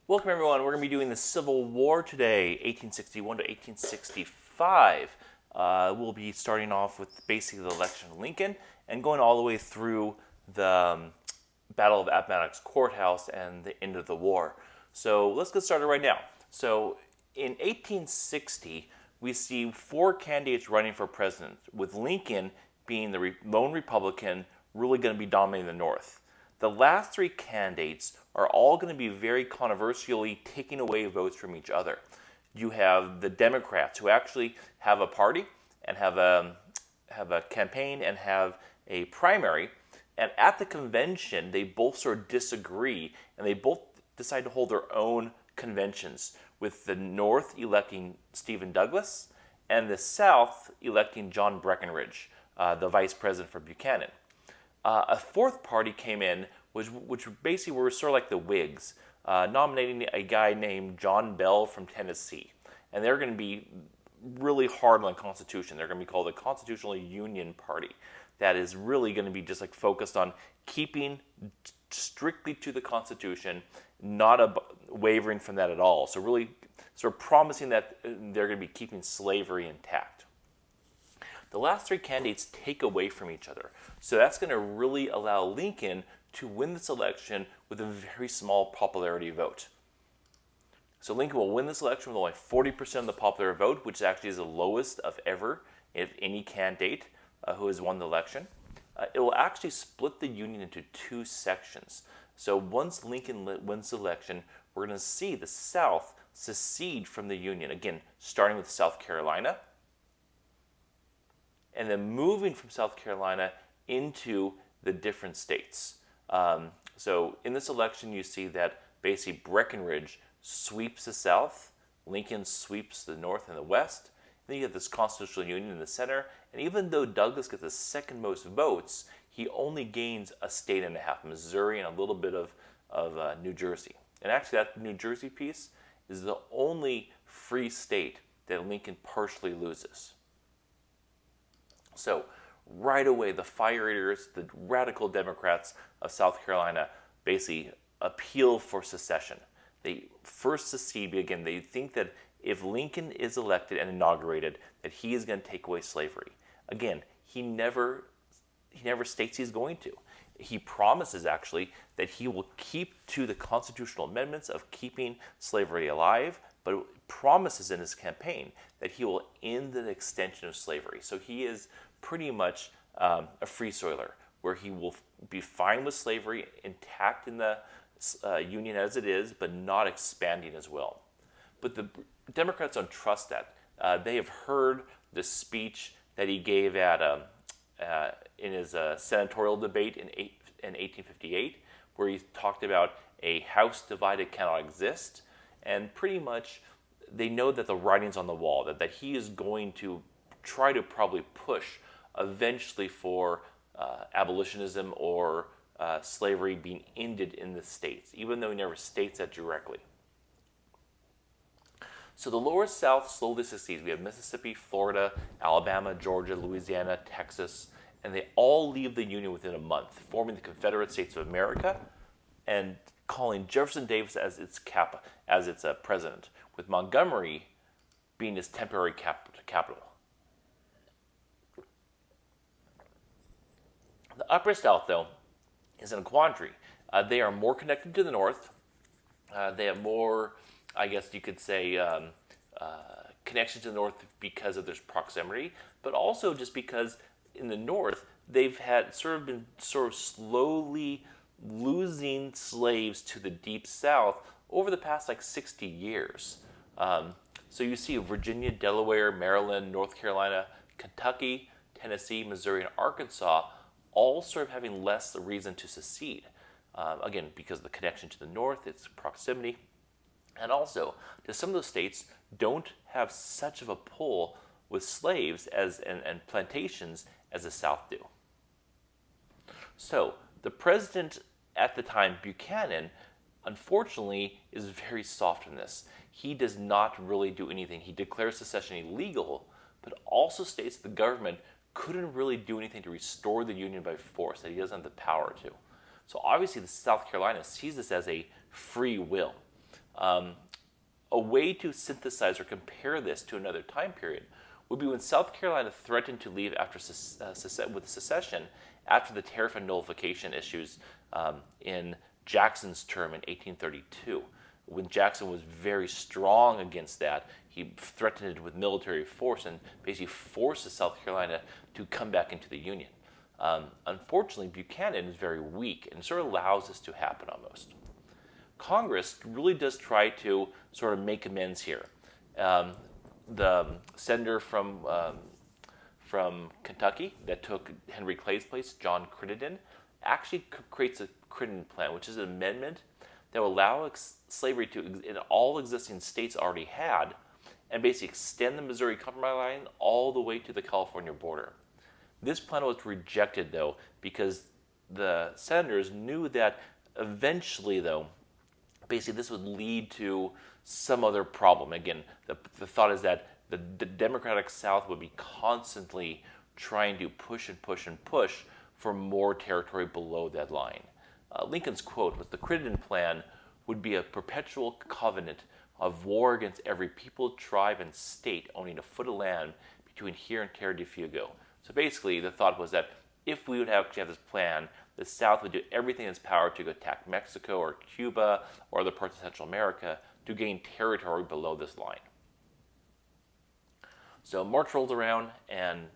Welcome everyone. We're going to be doing the Civil War today, 1861 to 1865. We'll be starting off with basically the election of Lincoln and going all the way through the Battle of Appomattox Courthouse and the end of the war. So let's get started right now. So in 1860, we see four candidates running for president, with Lincoln being the lone Republican, really going to be dominating the North. The last three candidates are all going to be very controversially taking away votes from each other. You have the Democrats, who actually have a party and have a campaign and have a primary, and at the convention they both sort of disagree, and they both decide to hold their own conventions, with the North electing Stephen Douglas and the South electing John Breckinridge, the vice president for Buchanan. A fourth party came in, which basically were sort of like the Whigs, nominating a guy named John Bell from Tennessee. And they're going to be really hard on the Constitution. They're going to be called the Constitutional Union Party. That is really going to be just like focused on keeping strictly to the Constitution, not wavering from that at all. So really sort of promising that they're going to be keeping slavery intact. The last three candidates take away from each other. So that's going to really allow Lincoln to win this election with a very small popularity vote. So Lincoln will win this election with only 40% of the popular vote, which actually is the lowest of ever of any candidate who has won the election. It will actually split the Union into two sections. So once Lincoln wins the election, we're going to see the South secede from the Union. Again, starting with South Carolina, and then moving from South Carolina into the different states. So in this election, you see that basically Breckinridge sweeps the South, Lincoln sweeps the North and the West. Then you get this constitutional union in the center, and even though Douglas gets the second most votes, he only gains a state and a half, Missouri and a little bit of New Jersey. And actually that New Jersey piece is the only free state that Lincoln partially loses. So right away, the fire eaters, the radical Democrats of South Carolina, basically appeal for secession. They first secede. Again, they think that if Lincoln is elected and inaugurated, that he is going to take away slavery. Again, he never states he's going to. He promises actually that he will keep to the constitutional amendments of keeping slavery alive, but promises in his campaign that he will end the extension of slavery. So he is pretty much a free soiler, where he will be fine with slavery intact in the Union as it is, but not expanding as well. But the Democrats don't trust that. They have heard the speech that he gave in his senatorial debate in 1858, where he talked about a house divided cannot exist, and pretty much they know that the writing's on the wall, that he is going to try to probably push eventually for abolitionism or slavery being ended in the states, even though he never states that directly. So the lower South slowly succeeds. We have Mississippi, Florida, Alabama, Georgia, Louisiana, Texas, and they all leave the Union within a month, forming the Confederate States of America and calling Jefferson Davis as its president, with Montgomery being his temporary capital. The Upper South, though, is in a quandary. They are more connected to the North. They have more, I guess you could say, connection to the North because of their proximity, but also just because in the North they've been slowly losing slaves to the Deep South over the past 60 years. So you see Virginia, Delaware, Maryland, North Carolina, Kentucky, Tennessee, Missouri, and Arkansas all sort of having less reason to secede. Again, because of the connection to the North, its proximity, and also that some of those states don't have such of a pull with slaves and plantations as the South do. So the president at the time, Buchanan, unfortunately is very soft in this. He does not really do anything. He declares secession illegal, but also states the government couldn't really do anything to restore the Union by force, that he doesn't have the power to. So obviously the South Carolina sees this as a free will. A way to synthesize or compare this to another time period would be when South Carolina threatened to leave after with secession after the tariff and nullification issues in Jackson's term in 1832. When Jackson was very strong against that, he threatened it with military force and basically forced South Carolina to come back into the Union. Unfortunately, Buchanan is very weak and sort of allows this to happen almost. Congress really does try to sort of make amends here. The senator from Kentucky that took Henry Clay's place, John Crittenden, actually creates a Crittenden Plan, which is an amendment that will allow slavery to in all existing states already had, and basically extend the Missouri Compromise line all the way to the California border. This plan was rejected, though, because the senators knew that eventually, though, basically this would lead to some other problem. Again, the thought is that the Democratic South would be constantly trying to push and push and push for more territory below that line. Lincoln's quote was, "The Crittenden Plan would be a perpetual covenant of war against every people, tribe, and state owning a foot of land between here and Terra del Fuego." So basically, the thought was that if we would actually have this plan, the South would do everything in its power to attack Mexico or Cuba or other parts of Central America to gain territory below this line. So March rolls around and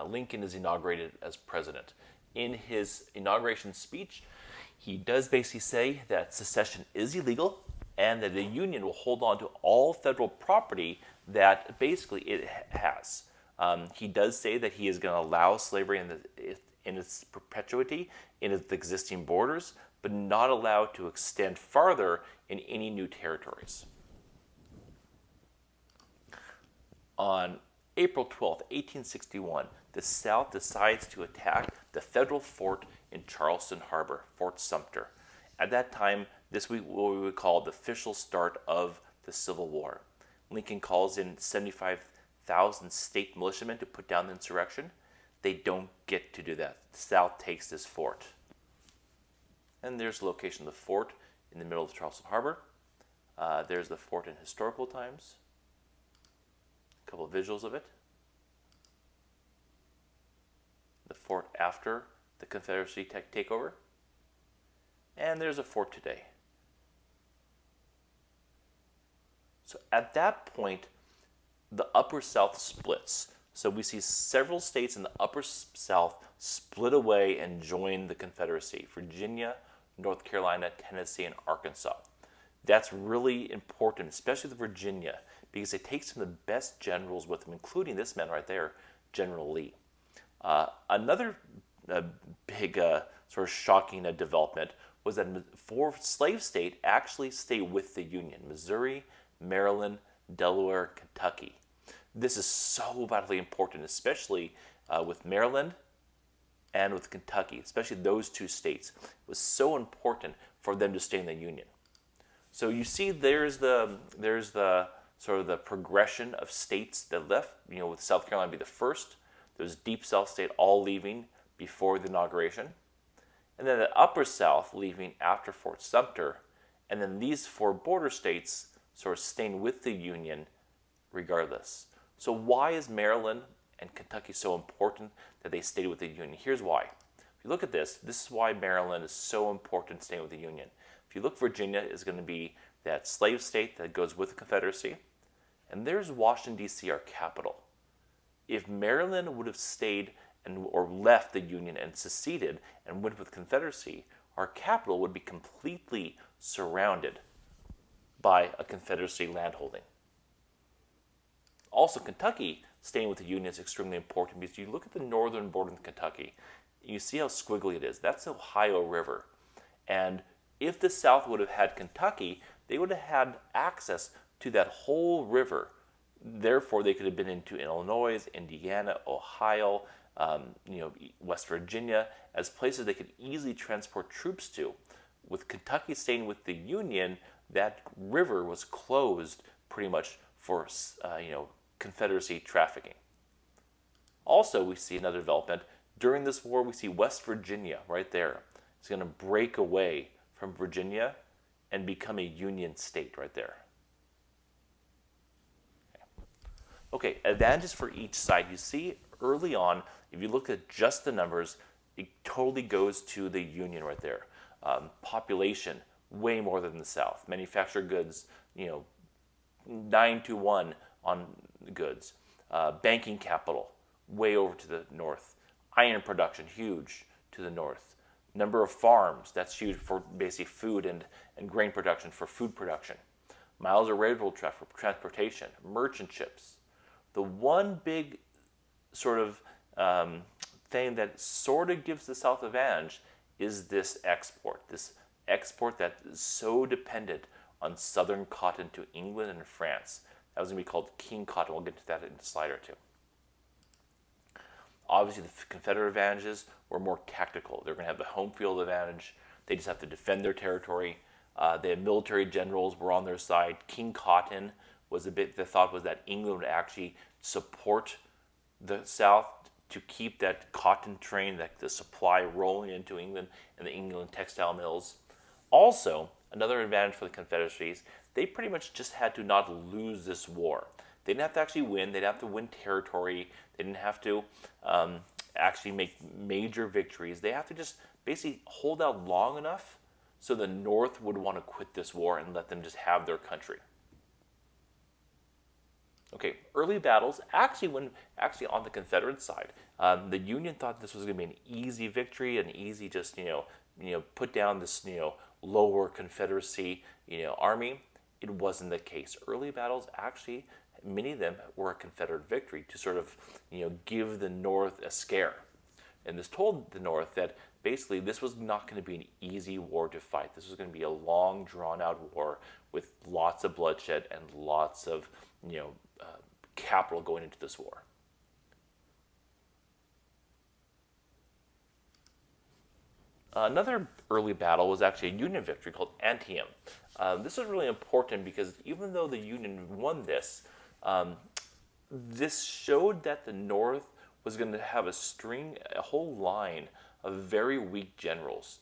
Lincoln is inaugurated as president. In his inauguration speech, he does basically say that secession is illegal and that the Union will hold on to all federal property that basically it has. He does say that he is going to allow slavery in its perpetuity in its existing borders, but not allow it to extend farther in any new territories. On April 12, 1861, the South decides to attack the federal fort in Charleston Harbor, Fort Sumter. At that time, this was what we would call the official start of the Civil War. Lincoln calls in 75,000 state militiamen to put down the insurrection. They don't get to do that. The South takes this fort. And there's the location of the fort in the middle of Charleston Harbor. There's the fort in historical times. A couple of visuals of it. The fort after the Confederacy takeover. And there's a fort today. So at that point, the Upper South splits. So we see several states in the Upper South split away and join the Confederacy. Virginia, North Carolina, Tennessee, and Arkansas. That's really important, especially the Virginia, because they take some of the best generals with them, including this man right there, General Lee. Another big sort of shocking development was that 4 slave states actually stay with the Union: Missouri, Maryland, Delaware, Kentucky. This is so vitally important, especially with Maryland and with Kentucky, especially those 2 states. It was so important for them to stay in the Union. So you see, there's the sort of the progression of states that left. With South Carolina be the first. There's Deep South state all leaving before the inauguration, and then the Upper South leaving after Fort Sumter, and then these 4 border states sort of staying with the Union regardless. So why is Maryland and Kentucky so important that they stayed with the Union? Here's why. If you look at this is why Maryland is so important staying with the Union. If you look, Virginia is going to be that slave state that goes with the Confederacy, and there's Washington, D.C., our capital. If Maryland would have stayed or left the Union and seceded and went with the Confederacy, our capital would be completely surrounded by a Confederacy landholding. Also, Kentucky staying with the Union is extremely important because you look at the northern border of Kentucky, you see how squiggly it is. That's the Ohio River. And if the South would have had Kentucky, they would have had access to that whole river. Therefore, they could have been into Illinois, Indiana, Ohio, West Virginia, as places they could easily transport troops to. With Kentucky staying with the Union, that river was closed pretty much for Confederacy trafficking. Also, we see another development. During this war, we see West Virginia right there. It's going to break away from Virginia and become a Union state right there. Okay, advantages for each side. You see early on, if you look at just the numbers, it totally goes to the Union right there. Population, way more than the South. Manufactured goods, 9-1 on goods. Banking capital, way over to the north. Iron production, huge to the north. Number of farms, that's huge for basic food and grain production, for food production. Miles of railroad track for transportation, merchant ships. The one big sort of thing that sort of gives the South advantage is this export that is so dependent on southern cotton to England and France. That was going to be called King Cotton. We'll get to that in a slide or two. Obviously, the Confederate advantages were more tactical. They're going to have the home field advantage. They just have to defend their territory. They had military generals were on their side. King Cotton was the thought was that England would actually support the South to keep that cotton train, that the supply rolling into England and the England textile mills. Also, another advantage for the Confederacies, they pretty much just had to not lose this war. They didn't have to actually win. They didn't have to win territory. They didn't have to actually make major victories. They have to just basically hold out long enough so the North would want to quit this war and let them just have their country. Okay, early battles, actually on the Confederate side, the Union thought this was going to be an easy victory, an easy just, put down this, lower Confederacy, army. It wasn't the case. Early battles, actually, many of them were a Confederate victory to sort of, give the North a scare. And this told the North that basically this was not going to be an easy war to fight. This was going to be a long, drawn-out war with lots of bloodshed and lots of, capital going into this war. Another early battle was actually a Union victory called Antietam. This was really important because even though the Union won this, this showed that the North was going to have a whole line of very weak generals.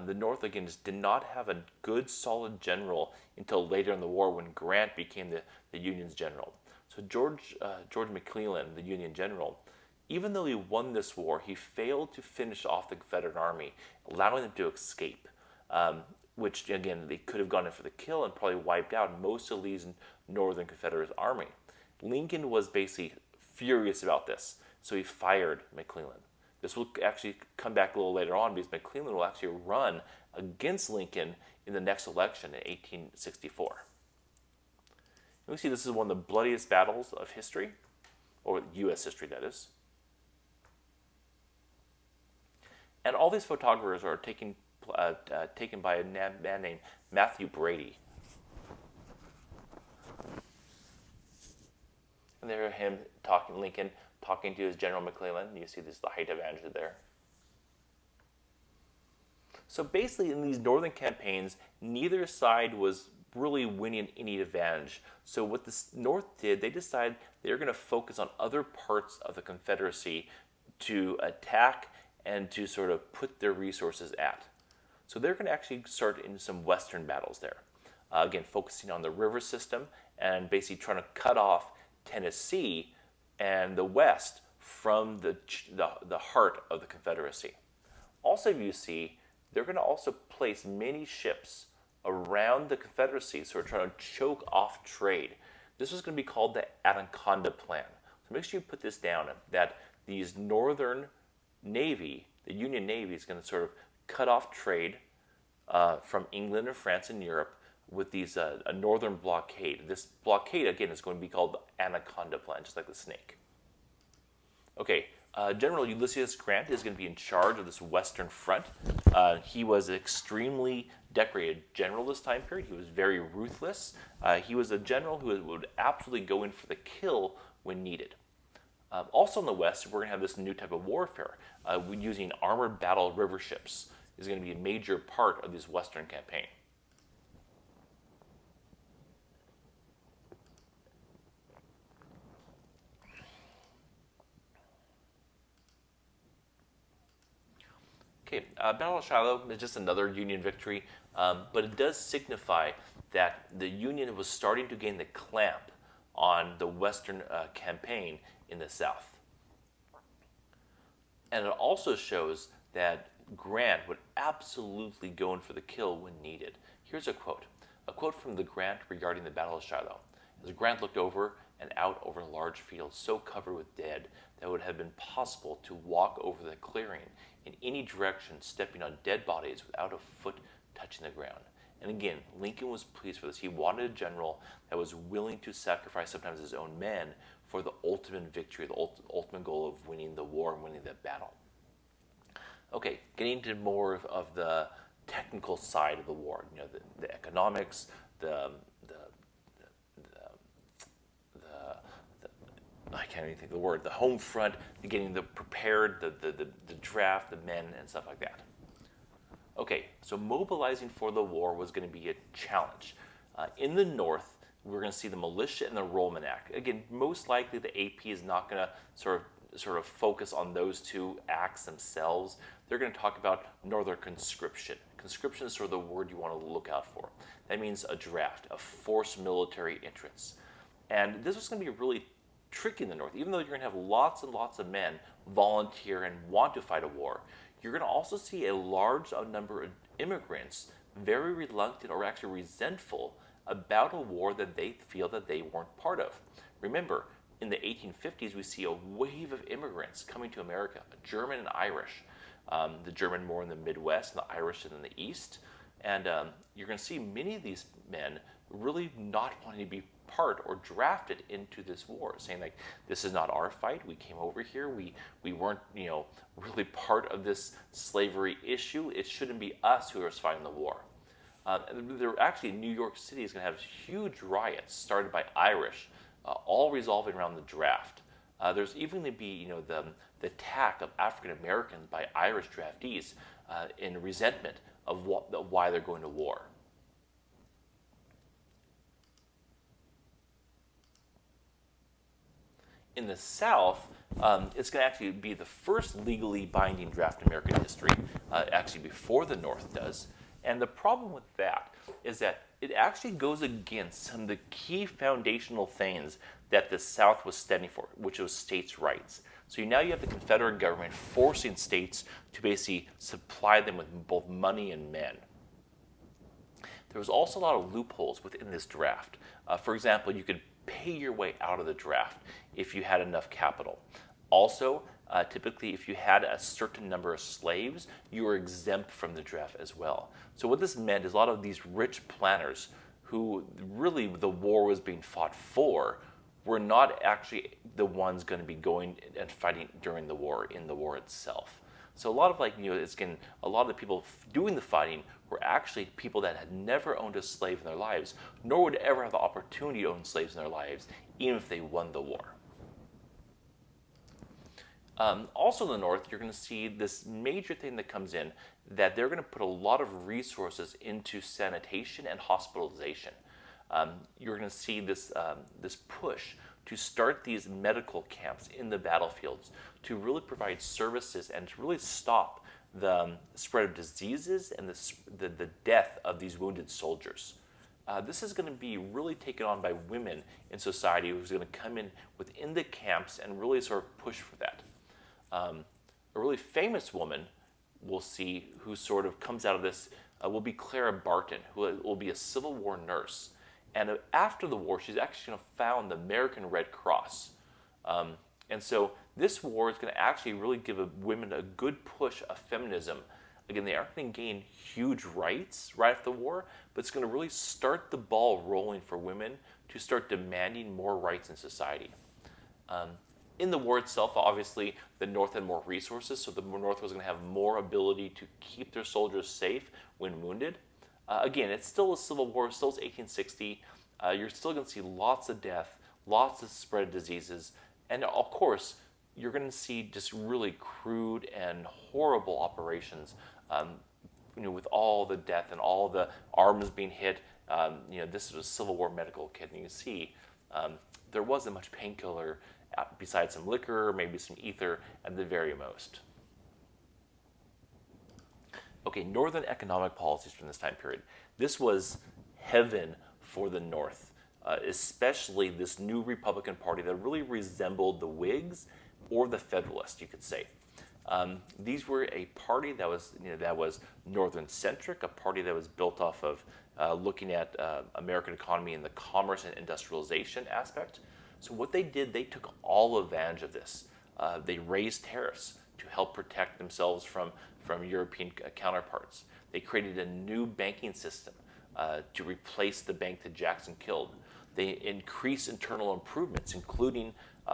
The North, again, just did not have a good, solid general until later in the war when Grant became the Union's general. So George McClellan, the Union general, even though he won this war, he failed to finish off the Confederate army, allowing them to escape, which, again, they could have gone in for the kill and probably wiped out most of Lee's Northern Confederate army. Lincoln was basically furious about this, so he fired McClellan. This will actually come back a little later on because McClellan will actually run against Lincoln in the next election in 1864. We see this is one of the bloodiest battles of history, or U.S. history, that is. And all these photographers are taken by a man named Matthew Brady. And there him Lincoln talking to his General McClellan. You see this the height advantage there. So basically, in these northern campaigns, neither side was really winning any advantage. So what the North did, they decided they were going to focus on other parts of the Confederacy to attack and to sort of put their resources at. So they're going to actually start in some western battles there. Again, focusing on the river system and basically trying to cut off Tennessee and the West from the heart of the Confederacy. Also, you see, they're going to also place many ships around the Confederacy, so we're trying to choke off trade. This was going to be called the Anaconda Plan. So make sure you put this down, that these northern Navy, the Union Navy, is going to sort of cut off trade from England and France and Europe with these a northern blockade. This blockade, again, is going to be called the Anaconda Plan, just like the snake. Okay, General Ulysses Grant is going to be in charge of this Western Front. He was an extremely decorated general this time period. He was very ruthless. He was a general who would absolutely go in for the kill when needed. Also in the West, we're going to have this new type of warfare. Using armored battle river ships is going to be a major part of this Western campaign. Okay, Battle of Shiloh is just another Union victory. But it does signify that the Union was starting to gain the clamp on the Western campaign in the South. And it also shows that Grant would absolutely go in for the kill when needed. Here's a quote from the Grant regarding the Battle of Shiloh. As Grant looked over and out over a large field so covered with dead that it would have been possible to walk over the clearing in any direction, stepping on dead bodies without a foot touching the ground. And again, Lincoln was pleased for this. He wanted a general that was willing to sacrifice sometimes his own men for the ultimate victory, the ultimate goal of winning the war and winning the battle. Okay, getting into more of the technical side of the war, the economics, I can't even think of the word, the home front, getting the prepared, the draft, the men, and stuff like that. Okay, so mobilizing for the war was going to be a challenge. In the North, we're going to see the Militia and the Enrollment Act. Again, most likely the AP is not going to sort of focus on those two acts themselves. They're going to talk about Northern conscription. Conscription is sort of the word you want to look out for. That means a draft, a forced military entrance. And this was going to be really tricky in the North. Even though you're going to have lots and lots of men volunteer and want to fight a war, you're going to also see a large number of immigrants very reluctant or actually resentful about a war that they feel that they weren't part of. Remember, in the 1850s, we see a wave of immigrants coming to America, German and Irish. The German more in the Midwest, and the Irish in the East. And you're going to see many of these men really not wanting to be part or drafted into this war, saying like, this is not our fight. We came over here. We weren't, really part of this slavery issue. It shouldn't be us who are fighting the war. There actually, New York City is going to have huge riots started by Irish, all resolving around the draft. There's even going to be, the attack of African Americans by Irish draftees in resentment of why they're going to war. In the South, it's going to actually be the first legally binding draft in American history, actually before the North does. And the problem with that is that it actually goes against some of the key foundational things that the South was standing for, which was states' rights. So now you have the Confederate government forcing states to basically supply them with both money and men. There was also a lot of loopholes within this draft. For example, you could pay your way out of the draft if you had enough capital. Also, typically, if you had a certain number of slaves, you were exempt from the draft as well. So what this meant is a lot of these rich planners who really the war was being fought for were not actually the ones going to be going and fighting during the war, in the war itself. So a lot of a lot of the people doing the fighting were actually people that had never owned a slave in their lives, nor would ever have the opportunity to own slaves in their lives, even if they won the war. Also in the North, you're going to see this major thing that comes in, that they're going to put a lot of resources into sanitation and hospitalization. You're going to see this push to start these medical camps in the battlefields to really provide services and to really stop the spread of diseases and the death of these wounded soldiers. This is going to be really taken on by women in society who's going to come in within the camps and really sort of push for that. A really famous woman we'll see who sort of comes out of this will be Clara Barton, who will be a Civil War nurse. And after the war, she's actually going to found the American Red Cross. And so this war is going to actually really give women a good push of feminism. Again, they aren't going to gain huge rights right after the war, but it's going to really start the ball rolling for women to start demanding more rights in society. In the war itself, obviously, the North had more resources, so the North was going to have more ability to keep their soldiers safe when wounded. Again, it's still a civil war, still 1860. You're still going to see lots of death, lots of spread of diseases, and of course, you're going to see just really crude and horrible operations. With all the death and all the arms being hit. This was a Civil War medical kit, and you can see there wasn't much painkiller besides some liquor, maybe some ether at the very most. Okay, Northern economic policies from this time period. This was heaven for the North, especially this new Republican Party that really resembled the Whigs or the Federalists, you could say. These were a party that was Northern centric, a party that was built off of looking at American economy and the commerce and industrialization aspect. So what they did, they took all advantage of this. They raised tariffs to help protect themselves from European counterparts. They created a new banking system to replace the bank that Jackson killed. They increased internal improvements, including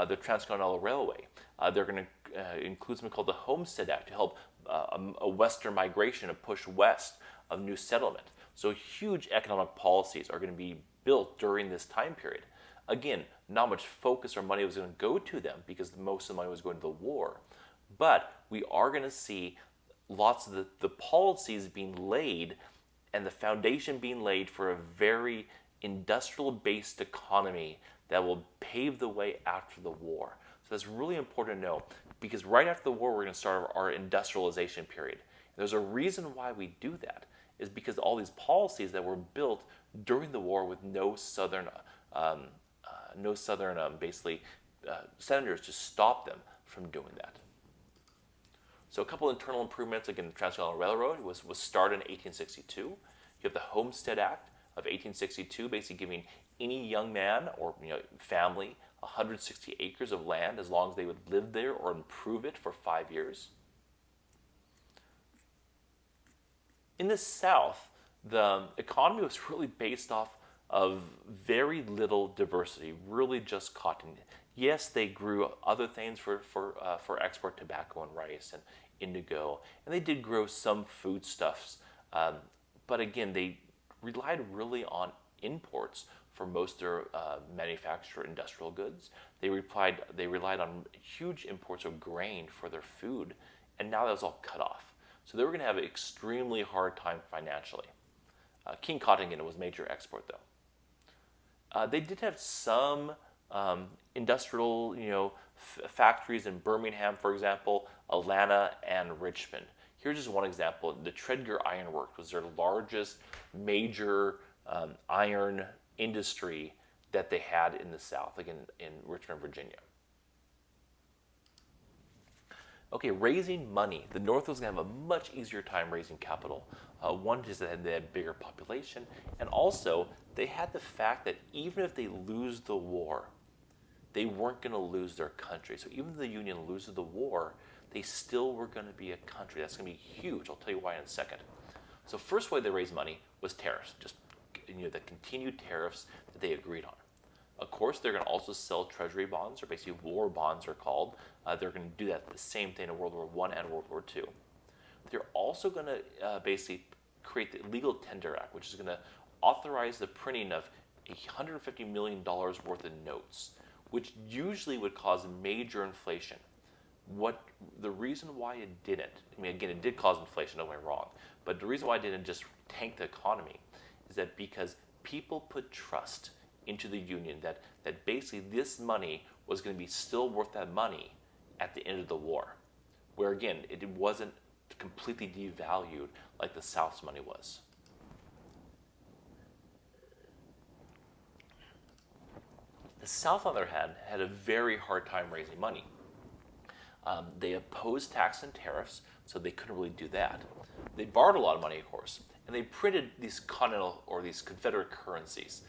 the Transcontinental Railway. They're going to include something called the Homestead Act to help a western migration, a push west of new settlement. So huge economic policies are going to be built during this time period. Again, not much focus or money was going to go to them because most of the money was going to the war. But we are going to see lots of the policies being laid and the foundation being laid for a very industrial-based economy that will pave the way after the war. So that's really important to know because right after the war, we're going to start our industrialization period. And there's a reason why we do that is because all these policies that were built during the war with no southern senators to stop them from doing that. So a couple internal improvements, again, the Transcontinental Railroad was started in 1862. You have the Homestead Act of 1862, basically giving any young man or family 160 acres of land as long as they would live there or improve it for 5 years. In the South, the economy was really based off of very little diversity, really just cotton. Yes, they grew other things for export, tobacco and rice and indigo, and they did grow some foodstuffs. But again, they relied really on imports for most of their manufactured industrial goods. They relied on huge imports of grain for their food, and now that was all cut off. So they were going to have an extremely hard time financially. King cotton again was major export though. They did have some industrial, factories in Birmingham, for example, Atlanta, and Richmond. Here's just one example. The Tredegar Iron Works was their largest major iron industry that they had in the South, like in Richmond, Virginia. Okay, raising money. The North was going to have a much easier time raising capital. One is that they had bigger population, and also they had the fact that even if they lose the war, they weren't going to lose their country. So even if the Union loses the war, they still were going to be a country. That's going to be huge. I'll tell you why in a second. So first way they raised money was tariffs, just the continued tariffs that they agreed on. Of course, they're going to also sell treasury bonds, or basically war bonds are called. They're going to do that the same thing in World War I and World War II. They're also going to basically create the Legal Tender Act, which is going to authorize the printing of $150 million worth of notes, which usually would cause major inflation. The reason why it didn't, again, it did cause inflation, don't get me wrong, but the reason why it didn't just tank the economy is that because people put trust into the Union that basically this money was going to be still worth that money at the end of the war, where again, it wasn't completely devalued like the South's money was. The South, on the other hand, had a very hard time raising money. They opposed tax and tariffs, so they couldn't really do that. They borrowed a lot of money, of course, and they printed these continental or these Confederate currencies,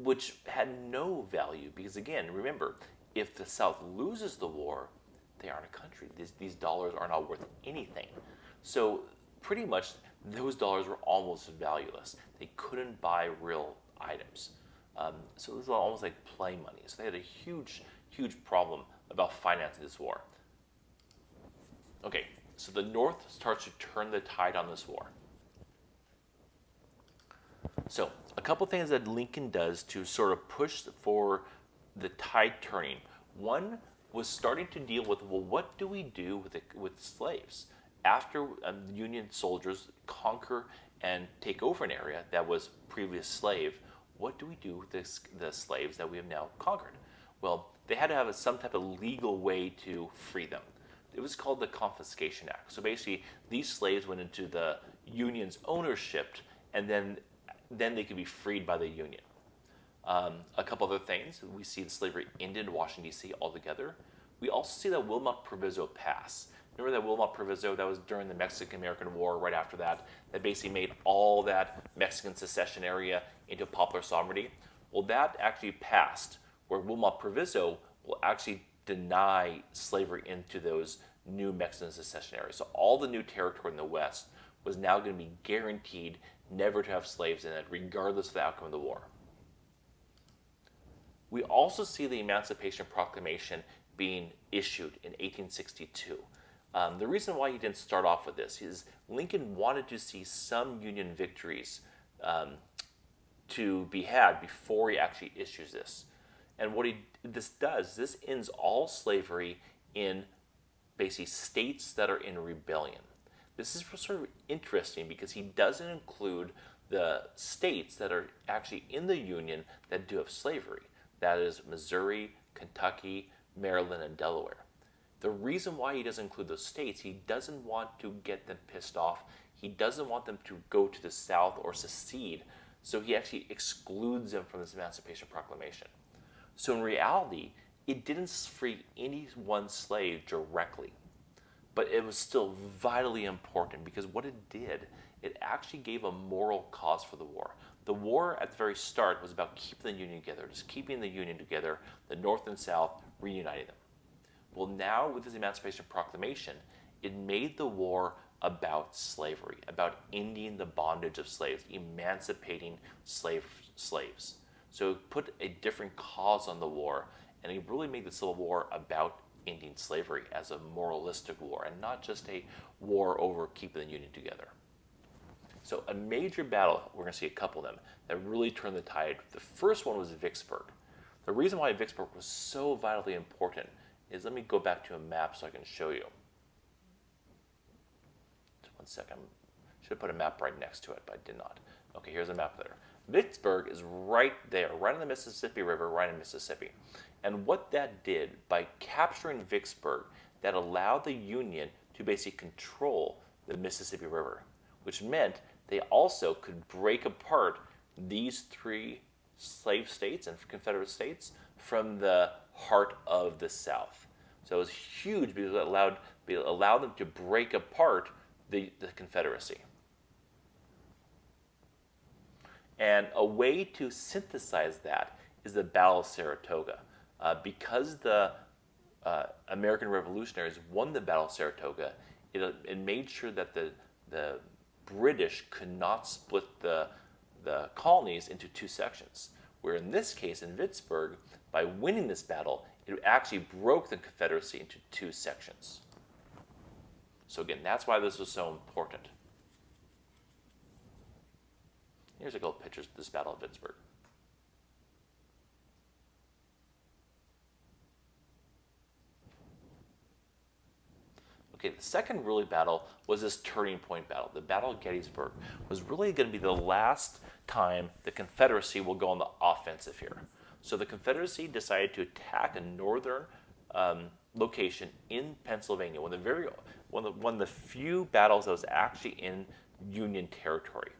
which had no value because, again, remember, if the South loses the war, they aren't a country. These dollars are not worth anything. So pretty much those dollars were almost valueless. They couldn't buy real items. So it was almost like play money. So they had a huge, huge problem about financing this war. Okay, so the North starts to turn the tide on this war. So a couple things that Lincoln does to sort of push for the tide turning. One was starting to deal with, well, what do we do with slaves? After the Union soldiers conquer and take over an area that was previous slave, what do we do with the slaves that we have now conquered? Well, they had to have some type of legal way to free them. It was called the Confiscation Act. So basically, these slaves went into the Union's ownership, and then they could be freed by the Union. A couple other things. We see the slavery ended in Washington, D.C. altogether. We also see that Wilmot Proviso pass. Remember that Wilmot Proviso that was during the Mexican-American War, right after that basically made all that Mexican secession area into popular sovereignty? Well, that actually passed, where Wilmot Proviso will actually deny slavery into those new Mexican secession areas. So all the new territory in the West was now going to be guaranteed never to have slaves in it, regardless of the outcome of the war. We also see the Emancipation Proclamation being issued in 1862. The reason why he didn't start off with this is Lincoln wanted to see some Union victories to be had before he actually issues this. And what this ends all slavery in basically states that are in rebellion. This is sort of interesting because he doesn't include the states that are actually in the Union that do have slavery. That is Missouri, Kentucky, Maryland, and Delaware. The reason why he doesn't include those states, he doesn't want to get them pissed off. He doesn't want them to go to the South or secede. So he actually excludes them from this Emancipation Proclamation. So in reality, it didn't free any one slave directly, but it was still vitally important because what it did, it actually gave a moral cause for the war. The war at the very start was about keeping the Union together, just keeping the Union together, the North and South, reuniting them. Well, now with this Emancipation Proclamation, it made the war about slavery, about ending the bondage of slaves, emancipating slaves. So it put a different cause on the war, and it really made the Civil War about ending slavery as a moralistic war, and not just a war over keeping the Union together. So a major battle, we're going to see a couple of them, that really turned the tide. The first one was Vicksburg. The reason why Vicksburg was so vitally important is, let me go back to a map so I can show you. Just one second. Should have put a map right next to it, but I did not. Okay, here's a map there. Vicksburg is right there, right on the Mississippi River, right in Mississippi. And what that did, by capturing Vicksburg, that allowed the Union to basically control the Mississippi River, which meant they also could break apart these three slave states and Confederate states from the heart of the South. So it was huge because it allowed them to break apart the Confederacy. And a way to synthesize that is the Battle of Saratoga. Because the American revolutionaries won the Battle of Saratoga, it made sure that the British could not split the colonies into two sections. Where in this case, in Vicksburg, by winning this battle, it actually broke the Confederacy into two sections. So again, that's why this was so important. Here's a couple pictures of this Battle of Vicksburg. Okay, the second really battle was this turning point battle. The Battle of Gettysburg was really going to be the last time the Confederacy will go on the offensive here. So the Confederacy decided to attack a northern location in Pennsylvania, one of the few battles that was actually in Union territory.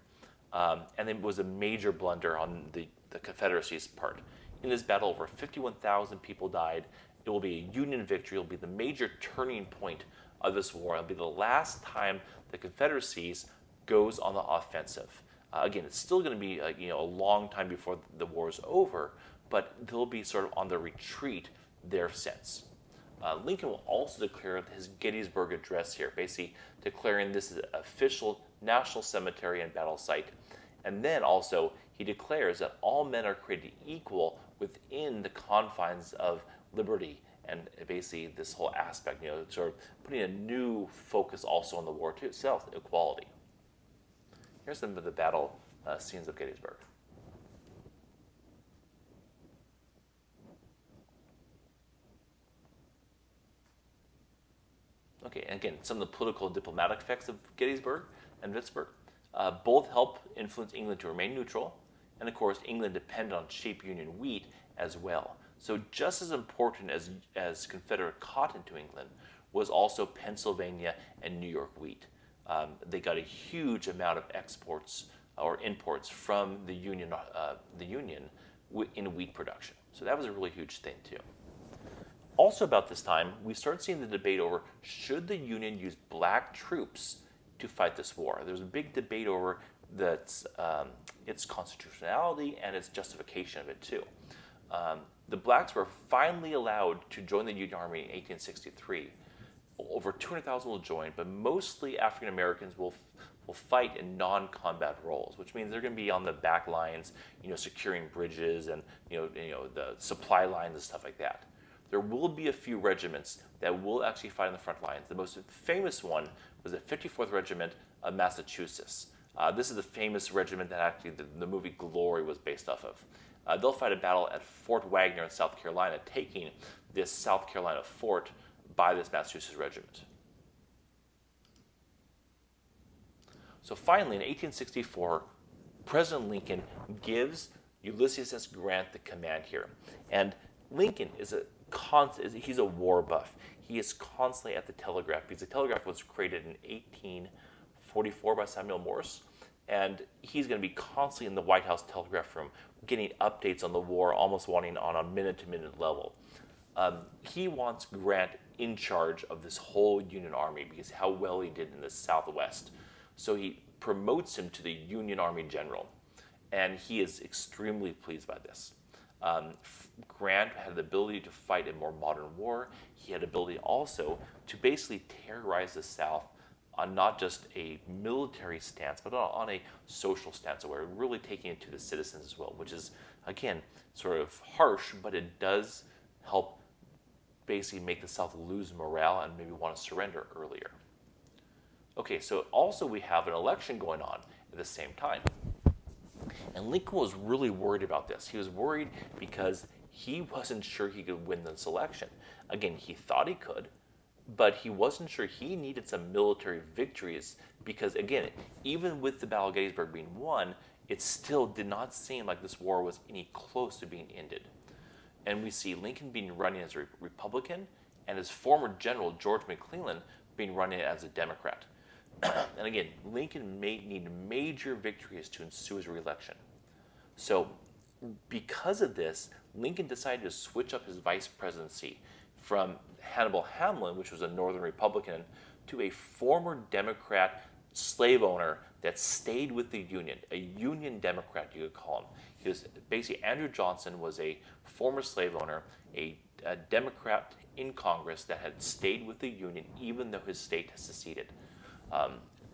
And it was a major blunder on the Confederacy's part. In this battle, over 51,000 people died. It will be a Union victory. It will be the major turning point of this war. It will be the last time the Confederacy goes on the offensive. Again, it's still going to be a long time before the war is over, but they'll be sort of on the retreat there since. Lincoln will also declare his Gettysburg Address here, basically declaring this is an official national cemetery and battle site. And then also, he declares that all men are created equal within the confines of liberty, and basically this whole aspect, sort of putting a new focus also on the war too itself, equality. Here's some of the battle scenes of Gettysburg. Okay, and again, some of the political and diplomatic effects of Gettysburg and Vicksburg. Both help influence England to remain neutral, and of course, England depended on cheap Union wheat as well. So just as important as Confederate cotton to England was also Pennsylvania and New York wheat. they got a huge amount of exports or imports from the Union, in wheat production. So that was a really huge thing too. Also about this time, we started seeing the debate over should the Union use black troops to fight this war. There was a big debate over its constitutionality and its justification of it too. The blacks were finally allowed to join the Union Army in 1863. Over 200,000 will join, but mostly African Americans will fight in non-combat roles, which means they're going to be on the back lines, securing bridges and the supply lines and stuff like that. There will be a few regiments that will actually fight on the front lines. The most famous one was the 54th Regiment of Massachusetts. This is the famous regiment that actually the movie Glory was based off of. They'll fight a battle at Fort Wagner in South Carolina, taking this South Carolina fort by this Massachusetts regiment. So finally, in 1864, President Lincoln gives Ulysses S. Grant the command here. And Lincoln he's a war buff. He is constantly at the telegraph because the telegraph was created in 1844 by Samuel Morse. And he's going to be constantly in the White House telegraph room getting updates on the war, almost wanting on a minute-to-minute level. He wants Grant in charge of this whole Union Army because how well he did in the Southwest. So he promotes him to the Union Army General, and he is extremely pleased by this. Grant had the ability to fight a more modern war. He had the ability also to basically terrorize the South on not just a military stance, but on a social stance, where really taking it to the citizens as well, which is, again, sort of harsh, but it does help basically make the South lose morale and maybe want to surrender earlier. Okay, so also we have an election going on at the same time. And Lincoln was really worried about this. He was worried because he wasn't sure he could win this election. Again, he thought he could, but he wasn't sure. He needed some military victories because, again, even with the Battle of Gettysburg being won, it still did not seem like this war was any close to being ended. And we see Lincoln being running as a Republican and his former general, George McClellan, being running as a Democrat. And again, Lincoln may need major victories to ensue his reelection. So because of this, Lincoln decided to switch up his vice presidency from Hannibal Hamlin, which was a Northern Republican, to a former Democrat slave owner that stayed with the Union, a Union Democrat, you could call him. He was basically, Andrew Johnson was a former slave owner, a Democrat in Congress that had stayed with the Union even though his state had seceded.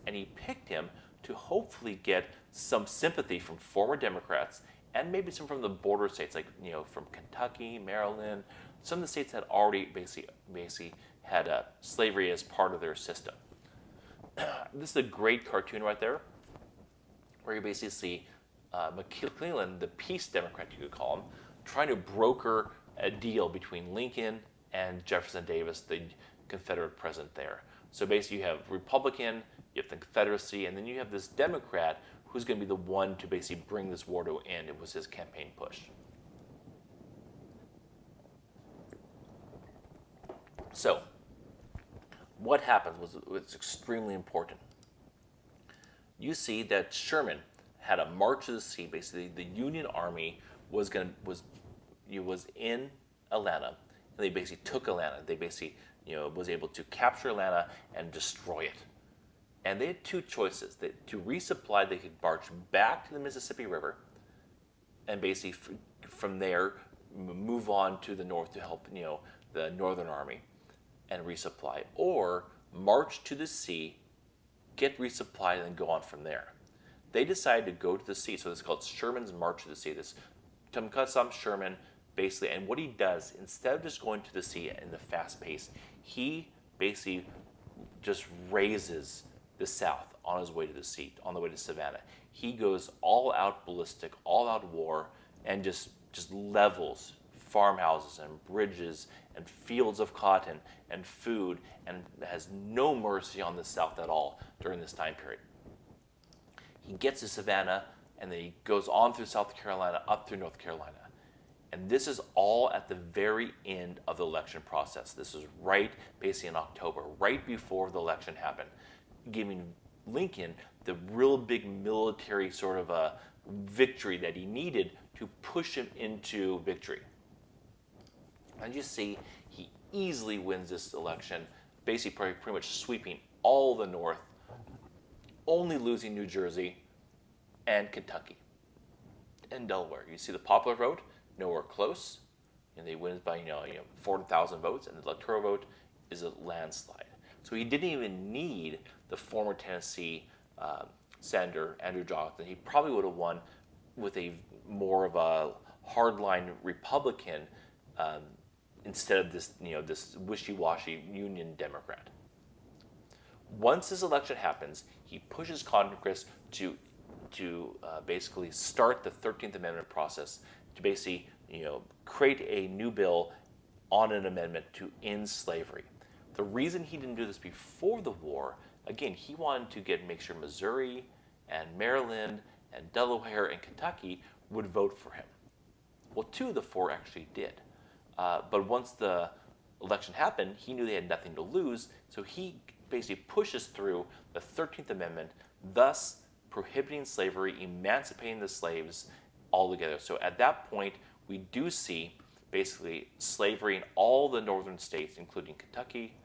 And he picked him to hopefully get some sympathy from former Democrats and maybe some from the border states, like from Kentucky, Maryland, some of the states that already basically had slavery as part of their system. This is a great cartoon right there, where you basically see McClellan, the peace Democrat you could call him, trying to broker a deal between Lincoln and Jefferson Davis, the Confederate president there. So basically you have Republican, you have the Confederacy, and then you have this Democrat who's going to be the one to basically bring this war to an end. It was his campaign push. So what happened was extremely important. You see that Sherman had a march to the sea. Basically, the Union Army was in Atlanta, and they basically took Atlanta. They basically was able to capture Atlanta and destroy it. And they had two choices. To resupply, they could march back to the Mississippi River and basically from there move on to the north to help the Northern Army and resupply, or march to the sea, get resupplied, and then go on from there. They decided to go to the sea, so this is called Sherman's March to the Sea. This Tecumseh Sherman basically, and what he does, instead of just going to the sea in the fast pace, he basically just raises the South on his way to the sea, on the way to Savannah. He goes all out ballistic, all out war, and just levels farmhouses and bridges and fields of cotton and food, and has no mercy on the South at all during this time period. He gets to Savannah, and then he goes on through South Carolina, up through North Carolina. And this is all at the very end of the election process. This is right basically in October, right before the election happened, giving Lincoln the real big military sort of a victory that he needed to push him into victory. And you see, he easily wins this election, basically pretty much sweeping all the North, only losing New Jersey and Kentucky and Delaware. You see the popular vote, nowhere close, and they win by 400,000 votes, and the electoral vote is a landslide. So he didn't even need the former Tennessee Senator Andrew Johnson. He probably would have won with a more of a hardline Republican instead of this this wishy-washy Union Democrat. Once this election happens, he pushes Congress to basically start the 13th Amendment process to basically create a new bill on an amendment to end slavery. The reason he didn't do this before the war, again, he wanted to make sure Missouri and Maryland and Delaware and Kentucky would vote for him. Well, 2 of the 4 actually did. But once the election happened, he knew they had nothing to lose, so he basically pushes through the 13th Amendment, thus prohibiting slavery, emancipating the slaves altogether. So at that point, we do see basically slavery in all the northern states, including Kentucky,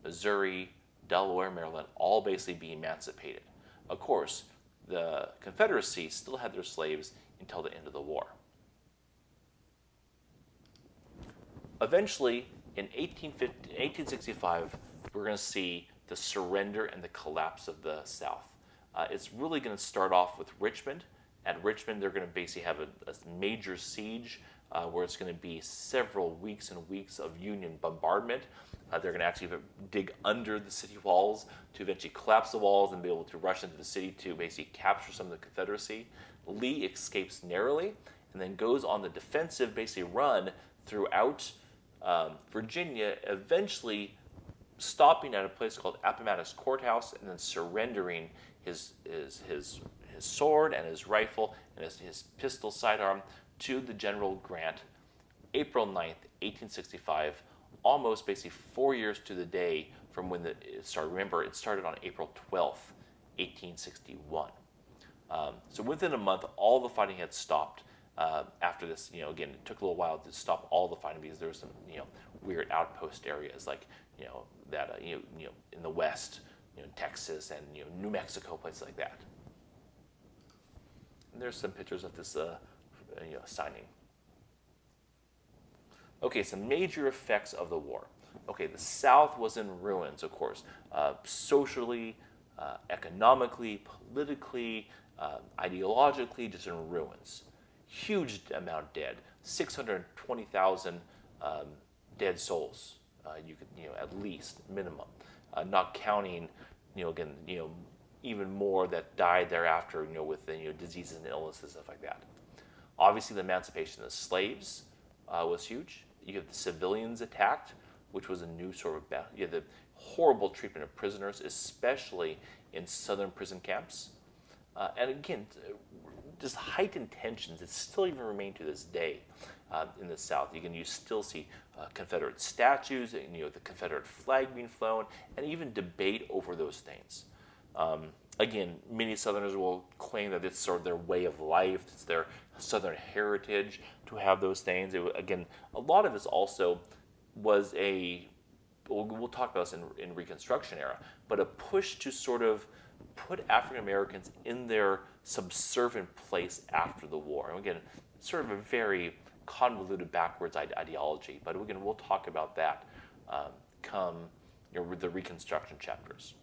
Missouri, Delaware, Maryland, all basically be emancipated. Of course, the Confederacy still had their slaves until the end of the war. Eventually, in 1865, we're going to see the surrender and the collapse of the South. It's really going to start off with Richmond. At Richmond, they're going to basically have a major siege where it's going to be several weeks and weeks of Union bombardment. They're going to actually dig under the city walls to eventually collapse the walls and be able to rush into the city to basically capture some of the Confederacy. Lee escapes narrowly and then goes on the defensive, basically run throughout Virginia, eventually stopping at a place called Appomattox Courthouse and then surrendering his sword and his rifle and his pistol sidearm to the General Grant, April 9th, 1865, almost basically 4 years to the day from when it started. Remember, it started on April 12th, 1861. So within a month, all the fighting had stopped. After this, again, it took a little while to stop all the fighting because there were some, weird outpost areas like, that, in the West, Texas and New Mexico, places like that. And there's some pictures of this, signing. Okay, some major effects of the war. Okay, the South was in ruins, of course, socially, economically, politically, ideologically, just in ruins. Huge amount dead, 620,000 dead souls. You could, at least minimum, not counting, again, even more that died thereafter, with diseases and illnesses, stuff like that. Obviously, the emancipation of slaves was huge. You have the civilians attacked, which was a new sort of battle. You have the horrible treatment of prisoners, especially in southern prison camps. And again, just heightened tensions that still even remain to this day in the South. You still see Confederate statues, the Confederate flag being flown, and even debate over those things. Again, many Southerners will claim that it's sort of their way of life, it's their Southern heritage to have those things. Again, a lot of this also was we'll talk about this in Reconstruction era, but a push to sort of put African Americans in their subservient place after the war. And again, sort of a very convoluted backwards ideology, but again, we'll talk about that come the Reconstruction chapters.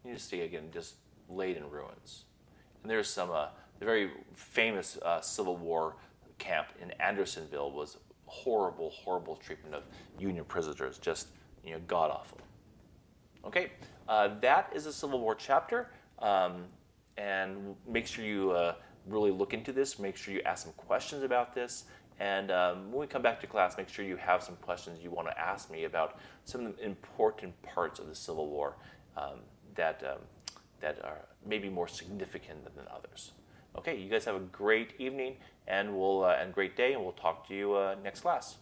You see, again, just laid in ruins. And there's some, the very famous Civil War camp in Andersonville was horrible, horrible treatment of Union prisoners, just, god-awful. Okay, that is a Civil War chapter, and make sure you really look into this, make sure you ask some questions about this, and when we come back to class, make sure you have some questions you want to ask me about some of the important parts of the Civil War that are maybe more significant than others. Okay, you guys have a great evening and great day, and we'll talk to you next class.